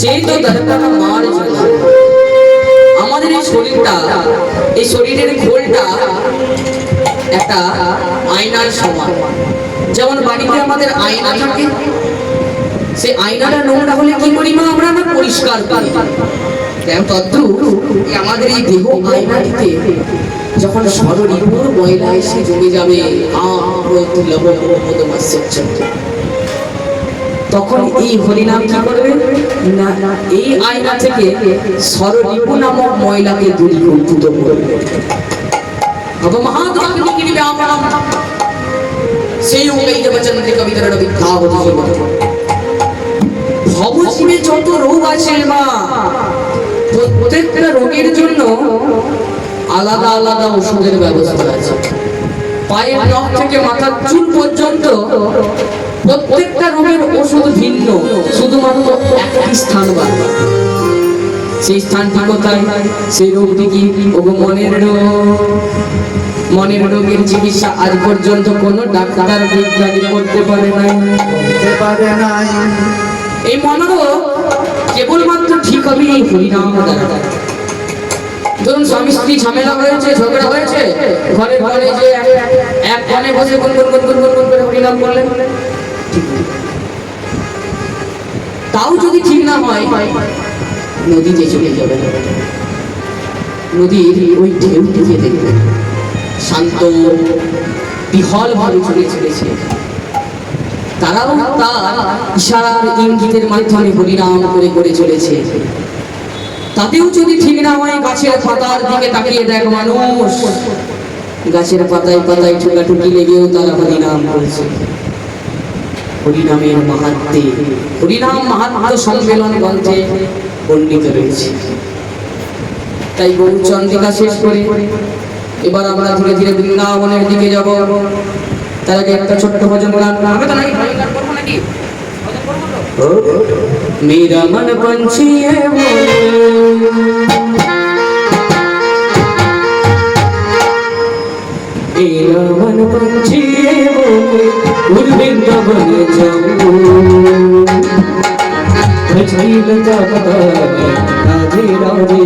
সেই তো দরকার মার জন্য আমাদের এই শরীরটা, এই শরীরের খোলটা একটা আয়নার সমান। যেমন বাড়িতে আমাদের আয়না থাকে, সেই আয়নাটা নোংরা হলে কি করি মা, আমরা পরিষ্কার করি। তদ্রূপ আমাদের এই দেহ আয়নাটিতে যখন সররিপুর ময়লা এসে জমে যাবে, তখন এই হরিনাম কি করবে না, এই আয়না থেকে সররিপু নামক ময়লাকে দূরীভূত করবে। সেই কবিতার বিখ্যাত ভবজীবে যত রোগ আছে মা, প্রত্যেকটা রোগের জন্য আলাদা আলাদা ওষুধের ব্যবস্থা আছে। পায়ের নখ থেকে মাথার চুল পর্যন্ত প্রত্যেকটা রোগের ওষুধ ভিন্ন, শুধুমাত্র একটি স্থান বাড়বে। সেই স্থানটি কোথায়? সেই রোগটি কি? মনের রোগ। মনের রোগের চিকিৎসা আজ পর্যন্ত কোন ডাক্তার বিজ্ঞানী করতে পারে নাই। এই মনোরোগ কেবলমাত্র ঠিক হবে এই হরিনাম দ্বারা। ধরুন স্বামী স্ত্রী ঝামেলা হয়েছে, ঝগড়া হয়েছে, ঘরে ঘরে যে এক কোণে বসে গুনগুন গুনগুন গুনগুন করে হরিনাম করলেন, তাও যদি ঠিক না হয়, নদীতে চলে যাবে। নদীর ওই ঢেউ দিকে দেখবে শান্ত বিহল ভাবে চলে চলেছে। তারাও তার ইশারার ইঙ্গিতের মাধ্যমে হরিনাম করে করে চলেছে। তাতেও যদি ঠিক না হয়, গাছের পাতার দিকে তাকিয়ে দেখ মানুষ, গাছের পাতায় পাতায় ঠুকাঠুকি লেগেও তারা হরিনাম করছে। হরিনামের মাহাত্ম্যে, হরিনাম মাহাত্ম্য সম্মেলন গ্রন্থে বর্ণিত রয়েছে। তাই গৌরচন্দ্রিকা শেষ করে এবার আমরা ধীরে ধীরে বৃন্দাবনের দিকে যাব। তার আগে একটা ছোট্ট ভজন গান হবে তো নাকি? मेरा मन पंछी है मेरा मन पंछी है वृंदावन जाऊं राधे राधे